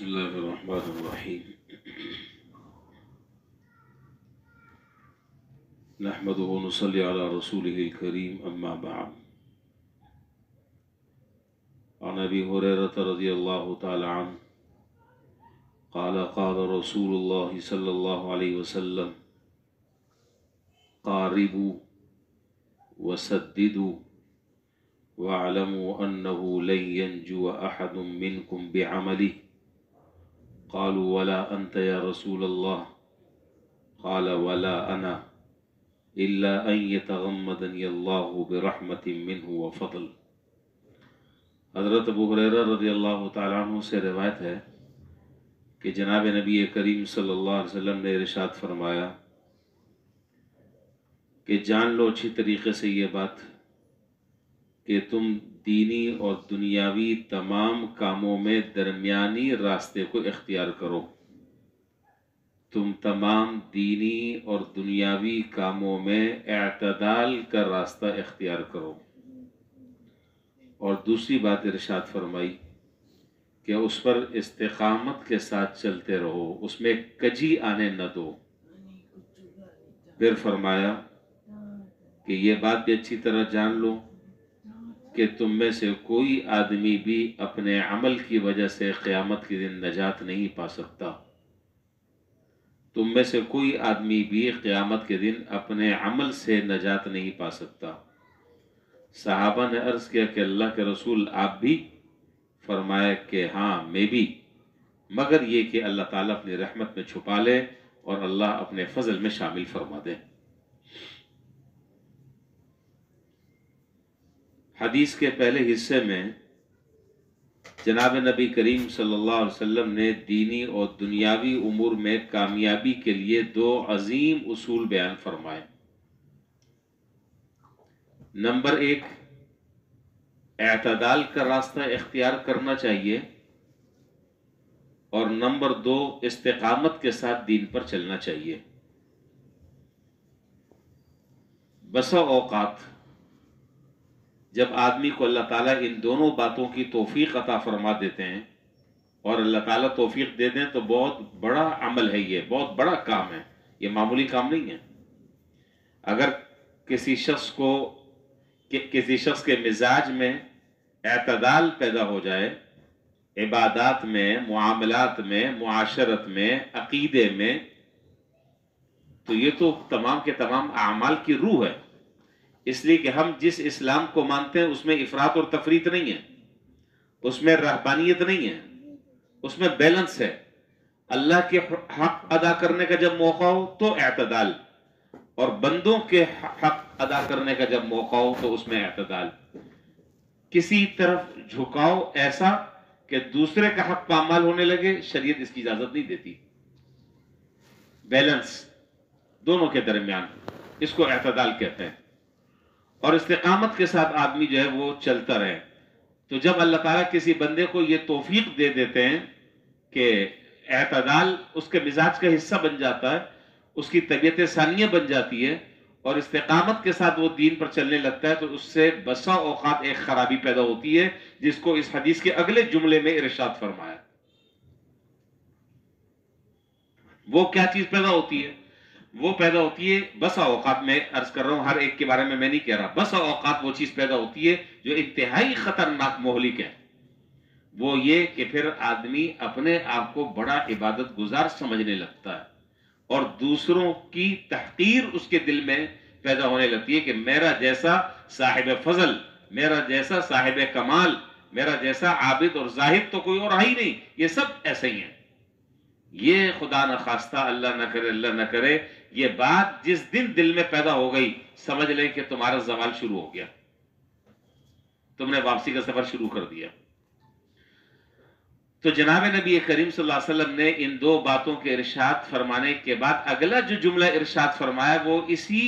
بسم الله الرحمن الرحيم نحمده ونصلي على رسوله الكريم أما بعد عن أبي هريرة رضي الله تعالى عنه قال قال رسول الله صلى الله عليه وسلم قاربوا وسددوا واعلموا أنه لن ينجو أحد منكم بعمله قالوا ولا أنت يا رسول الله قال ولا أنا إلا أن يتغمدني الله برحمة منه وفضل۔ حضرت ابو ہریرہ رضی اللہ تعالیٰ عنہ سے روایت ہے کہ جناب نبی کریم صلی اللہ علیہ وسلم نے ارشاد فرمایا کہ جان لو اچھی طریقے سے یہ بات کہ تم دینی اور دنیاوی تمام کاموں میں درمیانی راستے کو اختیار کرو۔ تم تمام دینی اور دنیاوی کاموں میں اعتدال کا راستہ اختیار کرو۔ اور دوسری بات ارشاد فرمائی کہ اس پر استقامت کے ساتھ چلتے رہو، اس میں کجی آنے نہ دو۔ پھر فرمایا کہ یہ بات بھی اچھی طرح جان لو کہ تم میں سے کوئی آدمی بھی اپنے عمل کی وجہ سے قیامت کے دن نجات نہیں پا سکتا۔ تم میں سے کوئی آدمی بھی قیامت کے دن اپنے عمل سے نجات نہیں پا سکتا۔ صحابہ نے عرض کیا کہ اللہ کے رسول آپ بھی؟ فرمایا کہ ہاں میں بھی، مگر یہ کہ اللہ تعالیٰ اپنی رحمت میں چھپا لے اور اللہ اپنے فضل میں شامل فرما دے۔ حدیث کے پہلے حصے میں جناب نبی کریم صلی اللہ علیہ وسلم نے دینی اور دنیاوی امور میں کامیابی کے لیے دو عظیم اصول بیان فرمائے۔ نمبر 1، اعتدال کا راستہ اختیار کرنا چاہیے، اور نمبر 2، استقامت کے ساتھ دین پر چلنا چاہیے۔ بسا اوقات جب آدمی کو اللہ تعالیٰ ان دونوں باتوں کی توفیق عطا فرما دیتے ہیں، اور اللہ تعالیٰ توفیق دے دیں تو بہت بڑا عمل ہے، یہ بہت بڑا کام ہے، یہ معمولی کام نہیں ہے۔ اگر کسی شخص کے مزاج میں اعتدال پیدا ہو جائے، عبادات میں، معاملات میں، معاشرت میں، عقیدے میں، تو یہ تو تمام کے تمام اعمال کی روح ہے۔ اس لیے کہ ہم جس اسلام کو مانتے ہیں اس میں افراط اور تفریط نہیں ہے، اس میں رہبانیت نہیں ہے، اس میں بیلنس ہے۔ اللہ کے حق ادا کرنے کا جب موقع ہو تو اعتدال، اور بندوں کے حق ادا کرنے کا جب موقع ہو تو اس میں اعتدال۔ کسی طرف جھکاؤ ایسا کہ دوسرے کا حق پامال ہونے لگے، شریعت اس کی اجازت نہیں دیتی۔ بیلنس دونوں کے درمیان، اس کو اعتدال کہتے ہیں۔ اور استقامت کے ساتھ آدمی جو ہے وہ چلتا رہے، تو جب اللہ تعالیٰ کسی بندے کو یہ توفیق دے دیتے ہیں کہ اعتدال اس کے مزاج کا حصہ بن جاتا ہے، اس کی طبیعت ثانیہ بن جاتی ہے، اور استقامت کے ساتھ وہ دین پر چلنے لگتا ہے، تو اس سے بسا اوقات ایک خرابی پیدا ہوتی ہے، جس کو اس حدیث کے اگلے جملے میں ارشاد فرمایا۔ وہ کیا چیز پیدا ہوتی ہے؟ وہ پیدا ہوتی ہے بسا اوقات، میں عرض کر رہا ہوں، ہر ایک کے بارے میں نہیں کہہ رہا، بسا اوقات وہ چیز پیدا ہوتی ہے جو انتہائی خطرناک مہلک ہے۔ وہ یہ کہ پھر آدمی اپنے آپ کو بڑا عبادت گزار سمجھنے لگتا ہے، اور دوسروں کی تحقیر اس کے دل میں پیدا ہونے لگتی ہے کہ میرا جیسا صاحب فضل، میرا جیسا صاحب کمال، میرا جیسا عابد اور زاہد تو کوئی اور ہی نہیں، یہ سب ایسے ہی ہیں۔ یہ خدا نہ خواستہ، اللہ نہ کرے، اللہ نہ کرے، یہ بات جس دن دل میں پیدا ہو گئی، سمجھ لیں کہ تمہارا زوال شروع ہو گیا، تم نے واپسی کا سفر شروع کر دیا۔ تو جناب نبی کریم صلی اللہ علیہ وسلم نے ان دو باتوں کے ارشاد فرمانے کے بعد اگلا جو جملہ ارشاد فرمایا، وہ اسی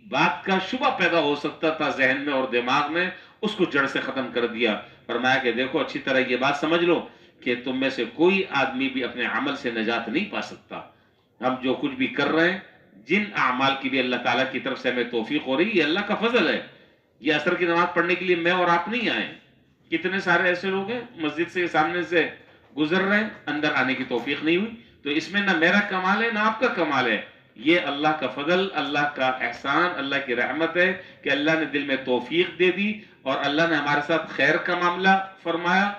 بات کا شبہ پیدا ہو سکتا تھا ذہن میں اور دماغ میں، اس کو جڑ سے ختم کر دیا۔ فرمایا کہ دیکھو اچھی طرح یہ بات سمجھ لو کہ تم میں سے کوئی آدمی بھی اپنے عمل سے نجات نہیں پا سکتا۔ ہم جو کچھ بھی کر رہے ہیں، جن اعمال کی بھی اللہ تعالیٰ کی طرف سے ہمیں توفیق ہو رہی ہے، یہ اللہ کا فضل ہے۔ یہ عصر کی نماز پڑھنے کے لیے میں اور آپ نہیں آئے، کتنے سارے ایسے لوگ ہیں مسجد سے سامنے سے گزر رہے ہیں، اندر آنے کی توفیق نہیں ہوئی. تو اس میں نہ میرا کمال ہے نہ آپ کا کمال ہے، یہ اللہ کا فضل، اللہ کا احسان، اللہ کی رحمت ہے کہ اللہ نے دل میں توفیق دے دی اور اللہ نے ہمارے ساتھ خیر کا معاملہ فرمایا،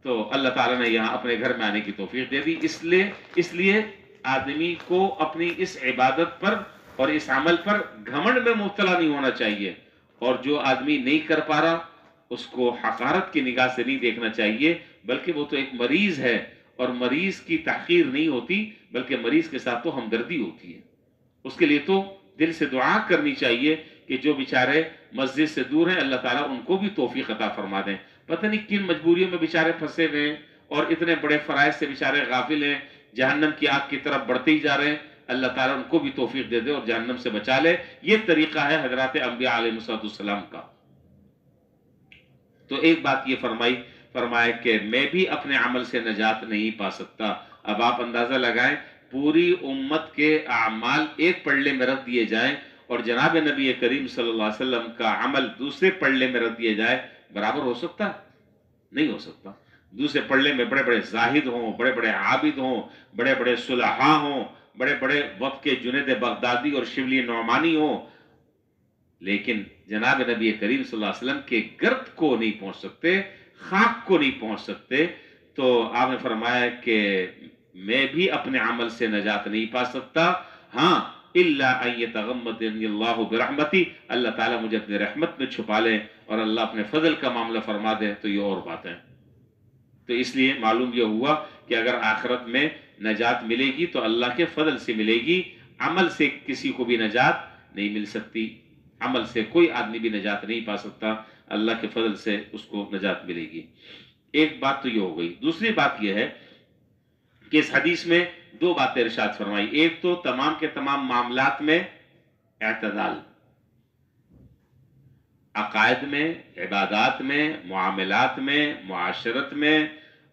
تو اللہ تعالیٰ نے یہاں اپنے گھر میں آنے کی توفیق دے دی. اس لیے آدمی کو اپنی اس عبادت پر اور اس عمل پر گھمنڈ میں مبتلا نہیں ہونا چاہیے، اور جو آدمی نہیں کر پا رہا اس کو حقارت کی نگاہ سے نہیں دیکھنا چاہیے، بلکہ وہ تو ایک مریض ہے، اور مریض کی تحقیر نہیں ہوتی بلکہ مریض کے ساتھ تو ہمدردی ہوتی ہے. اس کے لیے تو دل سے دعا کرنی چاہیے کہ جو بیچارے مسجد سے دور ہیں اللہ تعالیٰ ان کو بھی توفیق عطا فرما دیں. پتہ نہیں کن مجبوریوں میں بیچارے پھنسے ہوئے ہیں اور اتنے بڑے فرائض سے بیچارے غافل ہیں، جہنم کی آگ کی طرف بڑھتے ہی جا رہے ہیں. اللہ تعالیٰ ان کو بھی توفیق دے دے اور جہنم سے بچا لے. یہ طریقہ ہے حضرات انبیاء علیہ السلام کا. تو ایک بات یہ فرمائے کہ میں بھی اپنے عمل سے نجات نہیں پا سکتا. اب آپ اندازہ لگائیں، پوری امت کے اعمال ایک پلڑے میں رکھ دیے جائیں اور جناب نبی کریم صلی اللہ علیہ وسلم کا عمل دوسرے پلڑے میں رکھ دیے جائے، برابر ہو سکتا؟ نہیں ہو سکتا. دوسرے پلڑے میں بڑے بڑے زاہد ہوں، بڑے بڑے عابد ہوں، بڑے بڑے صلحاء ہوں، بڑے بڑے وقت کے جنید بغدادی اور شبلی نعمانی ہوں، لیکن جناب نبی کریم صلی اللہ علیہ وسلم کے گرد کو نہیں پہنچ سکتے، خاک کو نہیں پہنچ سکتے. تو آپ نے فرمایا کہ میں بھی اپنے عمل سے نجات نہیں پا سکتا، ہاں الا ان یتغمدنی اللہ برحمتی، اللہ تعالیٰ مجھے اپنے رحمت میں چھپا لے اور اللہ اپنے فضل کا معاملہ فرما دے تو یہ اور بات ہے. تو اس لیے معلوم یہ ہوا کہ اگر آخرت میں نجات ملے گی تو اللہ کے فضل سے ملے گی، عمل سے کسی کو بھی نجات نہیں مل سکتی، عمل سے کوئی آدمی بھی نجات نہیں پا سکتا، اللہ کے فضل سے اس کو نجات ملے گی. ایک بات تو یہ ہو گئی. دوسری بات یہ ہے کہ اس حدیث میں دو باتیں ارشاد فرمائی. ایک تو تمام کے تمام معاملات میں اعتدال، عقائد میں، عبادات میں، معاملات میں، معاشرت میں،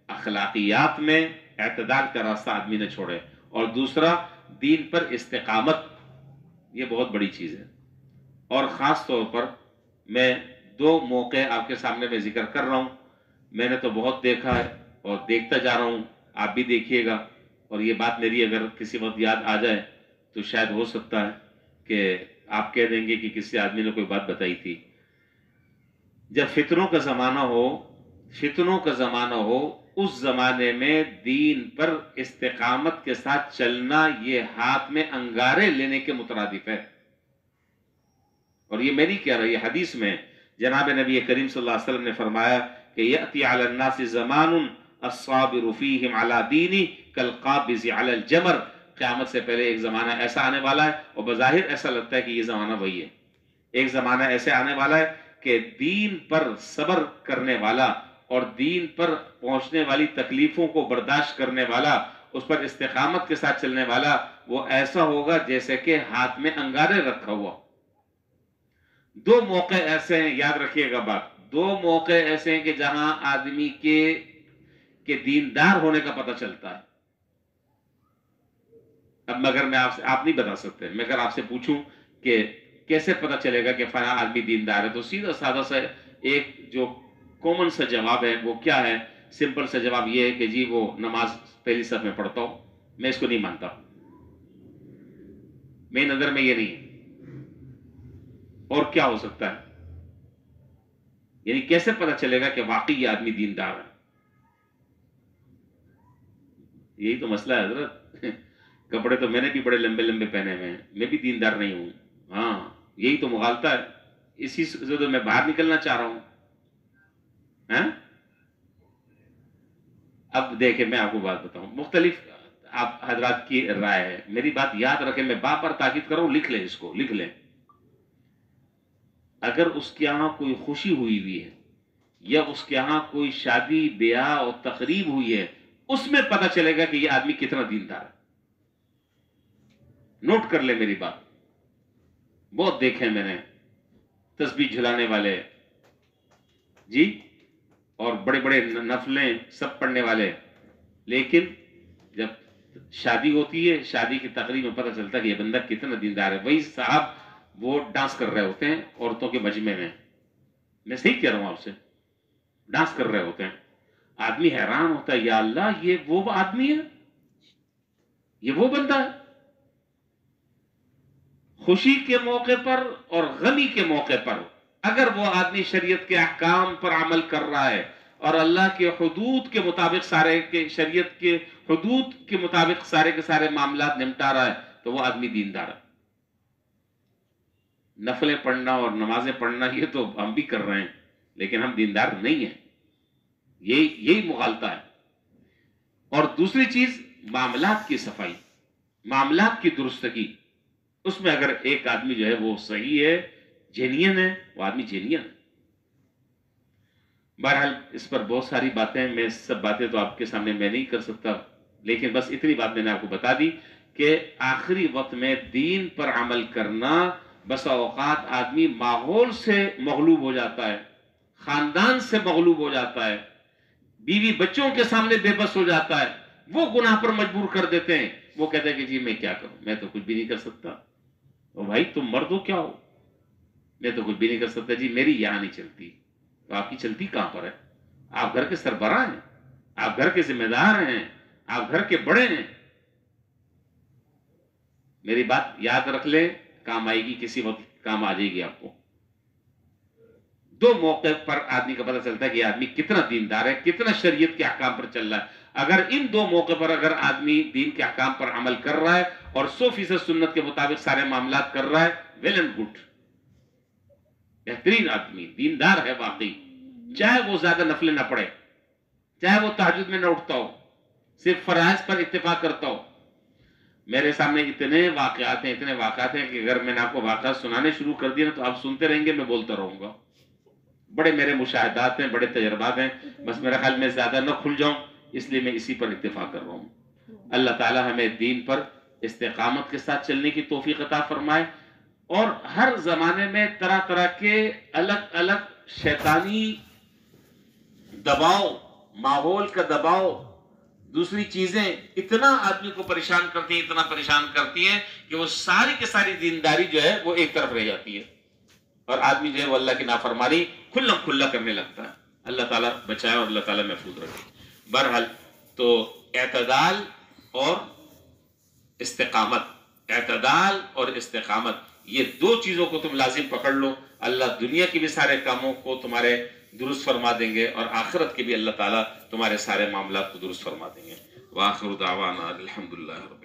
اخلاقیات میں اعتدال کا راستہ آدمی نے چھوڑے. اور دوسرا دین پر استقامت، یہ بہت بڑی چیز ہے. اور خاص طور پر میں دو موقع آپ کے سامنے میں ذکر کر رہا ہوں. میں نے تو بہت دیکھا ہے اور دیکھتا جا رہا ہوں، آپ بھی دیکھیے گا. اور یہ بات میری اگر کسی وقت یاد آ جائے تو شاید ہو سکتا ہے کہ آپ کہہ دیں گے کہ کسی آدمی نے کوئی بات بتائی تھی. جب فتنوں کا زمانہ ہو اس زمانے میں دین پر استقامت کے ساتھ چلنا یہ ہاتھ میں انگارے لینے کے مترادف ہے. اور یہ میں نہیں کہہ رہا، یہ حدیث میں جناب نبی کریم صلی اللہ علیہ وسلم نے فرمایا کہ یأتی علی الناس زمان الصابر فیہم علی دینی کالقابض علی الجمر. قیامت سے پہلے ایک زمانہ ایسا آنے والا ہے، اور بظاہر ایسا لگتا ہے کہ یہ زمانہ وہی ہے. ایک زمانہ ایسے آنے والا ہے کہ دین پر صبر کرنے والا اور دین پر پہنچنے والی تکلیفوں کو برداشت کرنے والا، اس پر استقامت کے ساتھ چلنے والا، وہ ایسا ہوگا جیسے کہ ہاتھ میں انگارے رکھا ہوا. دو موقع ایسے ہیں، یاد رکھیے گا بات، دو موقع ایسے ہیں کہ جہاں آدمی کے دیندار ہونے کا پتہ چلتا ہے. اب مگر میں آپ نہیں بتا سکتے، میں اگر آپ سے پوچھوں کہ کیسے پتہ چلے گا کہ فلاں آدمی دیندار ہے، تو سیدھا سادہ سا ایک جو کامن سا جواب ہے وہ کیا ہے؟ سمپل سا جواب یہ ہے کہ جی وہ نماز پہلی صف میں پڑھتا ہوں. میں اس کو نہیں مانتا، میری نظر میں یہ نہیں ہے. اور کیا ہو سکتا ہے؟ یعنی کیسے پتہ چلے گا کہ واقعی یہ آدمی دیندار ہے؟ یہی تو مسئلہ ہے حضرت. کپڑے تو میں نے بھی بڑے لمبے لمبے پہنے ہوئے ہیں، میں بھی دیندار نہیں ہوں. ہاں یہی تو مغالطہ ہے، اسی سے تو میں باہر نکلنا چاہ رہا ہوں. اب دیکھیں میں آپ کو بات بتاؤں، مختلف آپ حضرات کی رائے ہے. میری بات یاد رکھیں، میں بار بار تاکید کروں، لکھ لیں، اس کو لکھ لیں. اگر اس کے یہاں کوئی خوشی ہوئی ہے یا اس کے یہاں کوئی شادی بیاہ اور تقریب ہوئی ہے، اس میں پتہ چلے گا کہ یہ آدمی کتنا دیندار ہے. نوٹ کر لیں میری بات. بہت دیکھے میں نے تسبیح جھلانے والے جی، اور بڑے بڑے نفلیں سب پڑھنے والے، لیکن جب شادی ہوتی ہے، شادی کی تقریب میں پتہ چلتا ہے کہ یہ بندہ کتنا دیندار ہے. وہی صاحب وہ ڈانس کر رہے ہوتے ہیں عورتوں کے مجمع میں. میں صحیح کہہ رہا ہوں آپ سے، ڈانس کر رہے ہوتے ہیں. آدمی حیران ہوتا ہے، یا اللہ یہ وہ آدمی ہے، یہ وہ بندہ ہے۔ خوشی کے موقع پر اور غمی کے موقع پر اگر وہ آدمی شریعت کے احکام پر عمل کر رہا ہے اور اللہ کے حدود کے مطابق شریعت کے حدود کے مطابق سارے کے سارے معاملات نمٹا رہا ہے، تو وہ آدمی دیندار ہے۔ نفلیں پڑھنا اور نمازیں پڑھنا یہ تو ہم بھی کر رہے ہیں، لیکن ہم دیندار نہیں ہیں، یہی مغالطہ ہے۔ اور دوسری چیز معاملات کی صفائی، معاملات کی درستگی، اس میں اگر ایک آدمی جو ہے وہ صحیح ہے، جینین ہے، وہ آدمی جینین ہے۔ بہرحال اس پر بہت ساری باتیں، میں سب باتیں تو آپ کے سامنے میں نہیں کر سکتا، لیکن بس اتنی بات میں نے آپ کو بتا دی کہ آخری وقت میں دین پر عمل کرنا، بسا اوقات آدمی ماحول سے مغلوب ہو جاتا ہے، خاندان سے مغلوب ہو جاتا ہے، بیوی بچوں کے سامنے بے بس ہو جاتا ہے، وہ گناہ پر مجبور کر دیتے ہیں۔ وہ کہتے ہیں کہ جی میں کیا کروں، میں تو کچھ بھی نہیں کر سکتا۔ او بھائی تم مرد ہو کیا ہو، میں تو کچھ بھی نہیں کر سکتا، جی میری یہاں نہیں چلتی، تو آپ کی چلتی کہاں پر ہے؟ آپ گھر کے سربراہ ہیں، آپ گھر کے ذمہ دار ہیں، آپ گھر کے بڑے ہیں۔ میری بات یاد رکھ لیں، کام آئے گی، کسی وقت کام آ جائے گی آپ کو۔ دو موقع پر آدمی کا پتہ چلتا ہے کہ آدمی کتنا دیندار ہے، کتنا شریعت کے احکام پر چل رہا ہے۔ اگر ان دو موقع پر اگر آدمی دین کے احکام پر عمل کر رہا ہے اور 100% سنت کے مطابق سارے معاملات کر رہا ہے، ویل اینڈ گڈ، بہترین آدمی دیندار ہے واقعی، چاہے وہ زیادہ نفلیں نہ پڑھے، چاہے وہ تہجد میں نہ اٹھتا ہو، صرف فرائض پر اتفاق کرتا ہو۔ میرے سامنے اتنے واقعات ہیں کہ اگر میں نے آپ کو واقعات سنانے شروع کر دیا تو آپ سنتے رہیں گے، میں بولتا رہوں گا۔ بڑے میرے مشاہدات ہیں، بڑے تجربات ہیں، بس میرا خیال میں زیادہ نہ کھل جاؤں، اس لیے میں اسی پر اتفاق کر رہا ہوں۔ اللہ تعالی ہمیں دین پر استقامت کے ساتھ چلنے کی توفیق عطا فرمائے، اور ہر زمانے میں طرح طرح کے الگ الگ شیطانی دباؤ، ماحول کا دباؤ، دوسری چیزیں اتنا آدمی کو پریشان کرتی ہیں، اتنا پریشان کرتی ہیں کہ وہ ساری کی ساری دینداری جو ہے وہ ایک طرف رہ جاتی ہے، اور آدمی جو ہے وہ اللہ کی نافرمانی کھلا کھلا کرنے لگتا ہے۔ اللہ تعالیٰ بچائے اور اللہ تعالیٰ محفوظ رکھے۔ بہرحال تو اعتدال اور استقامت، اعتدال اور استقامت، یہ دو چیزوں کو تم لازم پکڑ لو، اللہ دنیا کی بھی سارے کاموں کو تمہارے درست فرما دیں گے، اور آخرت کے بھی اللہ تعالیٰ تمہارے سارے معاملات کو درست فرما دیں گے۔ وآخر دعوانا الحمدللہ رب